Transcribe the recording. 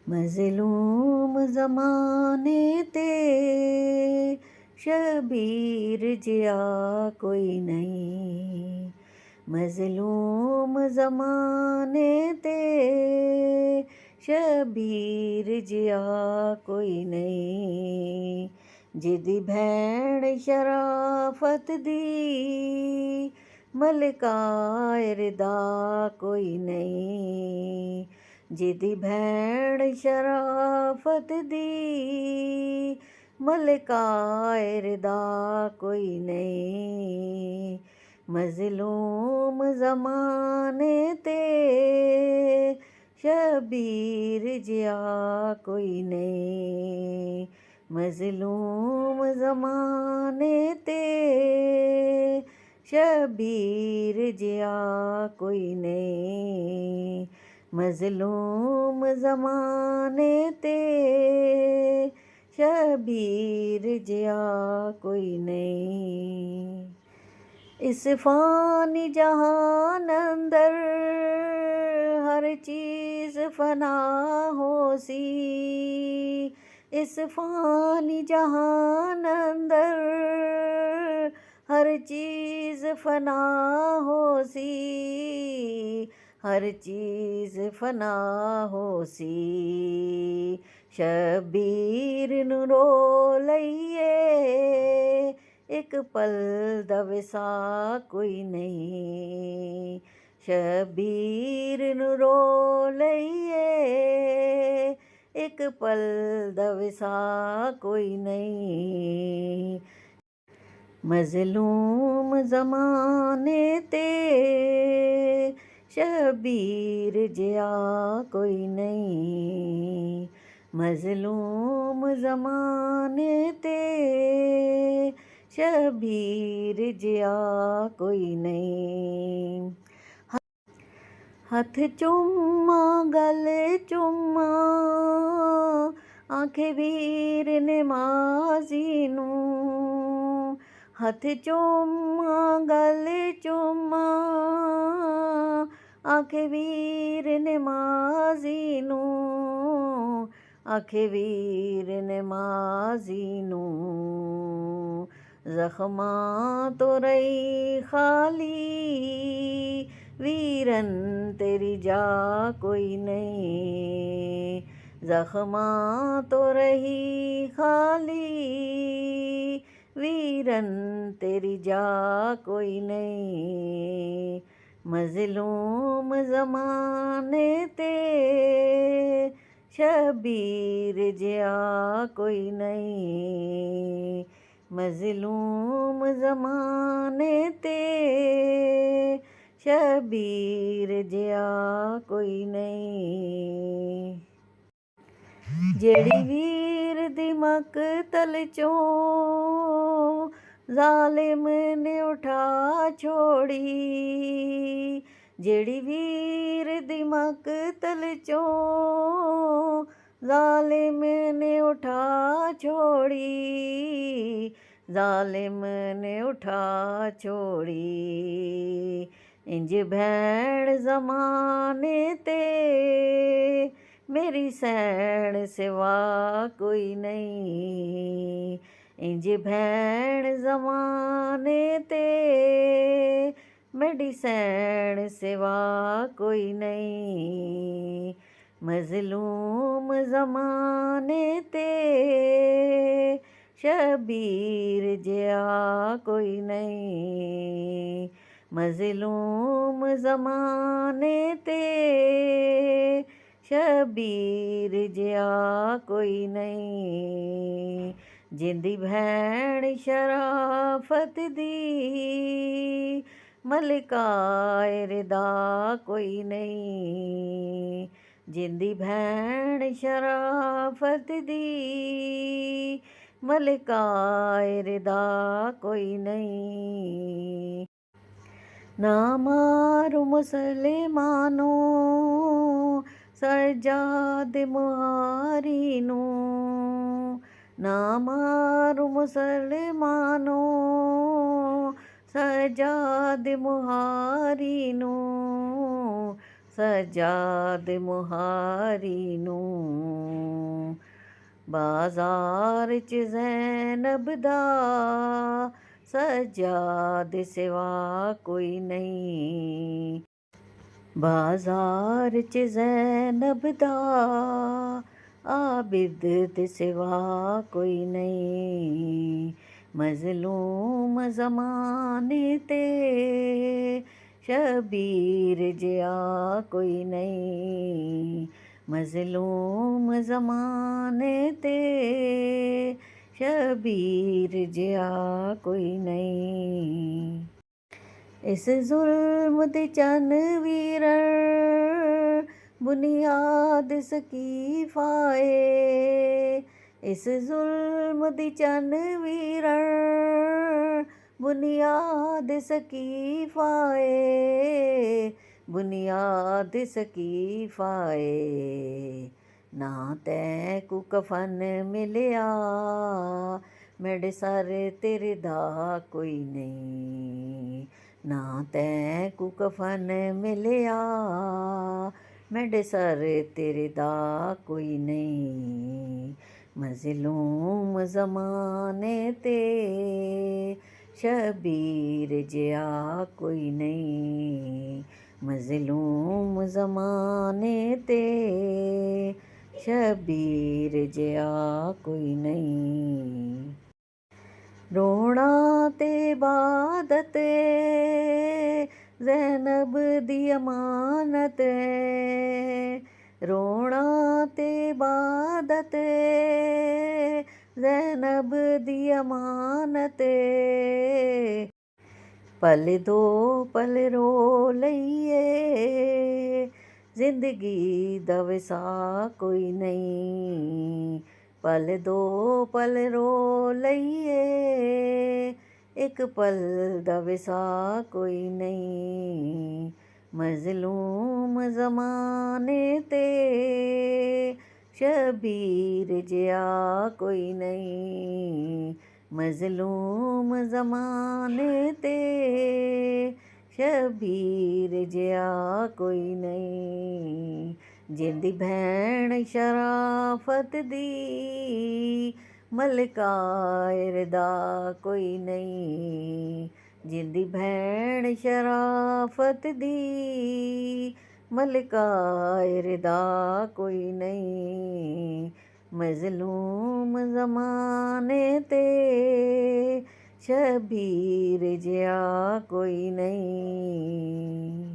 मज़लूम ज़माने ते शबीर जिया कोई नहीं। मज़लूम ज़माने ते शबीर जिया कोई नहीं। जिदी भैण शराफत दी मलकाए रिदा कोई नहीं। जिदी भैण शराफत दी मलकाए रिदा कोई नहीं। मज़लूम ज़माने ते शबीर जिया कोई नहीं। मज़लूम ज़माने ते शबीर जिया कोई नहीं। मज़लूम ज़माने ते शबीर जिया कोई नहीं। इस फ़ानी जहान अंदर हर चीज़ फ़ना होसी। इस फ़ानी जहान अंदर हर चीज़ फ़ना होसी। हर चीज़ फ़ना होसी। शबीर नू रो लईए एक पल दा विसा कोई नहीं। शबीर नू रो लईए एक पल दा विसा कोई नहीं। मज़लूम ज़माने ते शबीर जिया कोई नहीं। मज़लूम ज़माने ते शबीर जिया कोई नहीं। हथ चुम्मा गल चुम्मा आंखे वीर नमाज़ी नू। हथ चुम्मा गल चुम्मा आंखे वीर नमाज़ी नू। आंखे वीर नमाज़ी नू। ज़ख्मां तो रही खाली वीरन तेरी जा कोई नहीं। ज़ख्मां तो रही खाली वीरन तेरी जा कोई नहीं। मज़लूम ज़माने ते शबीर जिया कोई नहीं। मज़लूम ज़माने ते शबीर जिया कोई नहीं। जेड़ी वीर दी मकतल चों ज़ालिम ने उठा छोड़ी। जेड़ी वीर दी मकतल चों ज़ालिम ने उठा छोड़ी। ज़ालिम ने उठा छोड़ी। इंज भैण ज़माने ते मेरी सैन सिवा कोई नहीं। इंज भैण ज़माने ते मेरी सैन सिवा कोई नहीं। मज़लूम ज़माने ते शबीर जिया कोई नहीं। मज़लूम ज़माने ते शबीर जिया कोई नहीं। जिंदी भैण शराफत दी मलकाए रिदा कोई नहीं। जिंदी भैण शराफत दी मलकाए रिदा कोई नहीं। ना मारो मुसलमानो सजाद मुहारी नू। ना मारो मुसलमानो सजाद मुहारी नू। ਸਜਾਦ ਮੁਹਾਰੀ ਨੂੰ। ਬਾਜ਼ਾਰ 'ਚ ਜ਼ੈਨਬ ਦਾ ਸਜਾਦ ਸਿਵਾ ਕੋਈ ਨਹੀਂ। ਬਾਜ਼ਾਰ 'ਚ ਜ਼ੈਨਬ ਦਾ ਆਬਿਦ ਦੇ ਸਿਵਾ ਕੋਈ ਨਹੀਂ। ਮਜ਼ਲੂਮ ਜ਼ਮਾਨੇ ਤੇ ਸ਼ਬੀਰ ਜਿਹਾ ਕੋਈ ਨਹੀਂ। ਮਜ਼ਲੂਮ ਜ਼ਮਾਨੇ ਤੇ ਸ਼ਬੀਰ ਜਿਹਾ ਕੋਈ ਨਹੀਂ। ਇਸ ਜ਼ੁਲਮ ਦੇ ਚੰਨ ਵੀਰਣ ਬੁਨਿਆਦ ਸਕੀਫਾ ਏ। ਇਸ ਜ਼ੁਲਮ ਦੀ ਚੰਨ ਵੀਰਣ ਬੁਨਿਆਦ ਸਕੀਫਾ ਏ। ਬੁਨਿਆਦ ਸਕੀਫਾ ਏ। ਨਾ ਤੈ ਕੋ ਕਫਨ ਮਿਲਿਆ ਮੇਰੇ ਸਰ ਤੇਰੇ ਦਾ ਕੋਈ ਨਹੀਂ। ਨਾ ਤੈ ਕੋ ਕਫਨ ਮਿਲਿਆ ਮੇਰੇ ਸਰ ਤੇਰੇ ਦਾ ਕੋਈ ਨਹੀਂ। ਮਜ਼ਲੂਮ ਜ਼ਮਾਨੇ ਤੇ ਸ਼ਬੀਰ ਜਿਹਾ ਕੋਈ ਨਹੀਂ। ਮਜ਼ਲੂਮ ਜ਼ਮਾਨੇ ਤੇ ਸ਼ਬੀਰ ਜਿਹਾ ਕੋਈ ਨਹੀਂ। ਰੋਣਾ ਤੇ ਇਬਾਦਤ ਜ਼ੈਨਬ ਦੀ ਅਮਾਨਤ। ਰੋਣਾ ਤੇ ਇਬਾਦਤ ਜ਼ੈਨਬ ਦੀ ਅਮਾਨਤ। ਪਲ ਦੋ ਪਲ ਰੋ ਲਈਏ ਜ਼ਿੰਦਗੀ ਦਾ ਵਿਸਾ ਕੋਈ ਨਹੀਂ। ਪਲ ਦੋ ਪਲ ਰੋ ਲਈਏ ਇੱਕ ਪਲ ਦਾ ਵਿਸਾ ਕੋਈ ਨਹੀਂ। ਮਜ਼ਲੂਮ ਜ਼ਮਾਨੇ ਤੇ ਸ਼ਬੀਰ ਜਿਹਾ ਕੋਈ ਨਹੀਂ। ਮਜ਼ਲੂਮ ਜ਼ਮਾਨੇ ਤੇ ਸ਼ਬੀਰ ਜਿਹਾ ਕੋਈ ਨਹੀਂ। ਜਿੰਦੀ ਭੈਣ ਸ਼ਰਾਫਤ ਦੀ ਮਲਕਾ ਇਰਦਾ ਕੋਈ ਨਹੀਂ। ਜਿੰਦੀ ਭੈਣ ਸ਼ਰਾਫਤ ਦੀ ਮਲਕਾ ਇਰਦਾ ਕੋਈ ਨਹੀਂ। ਮਜ਼ਲੂਮ ਜ਼ਮਾਨੇ ਤੇ ਸ਼ਬੀਰ ਜਿਹਾ ਕੋਈ ਨਹੀਂ।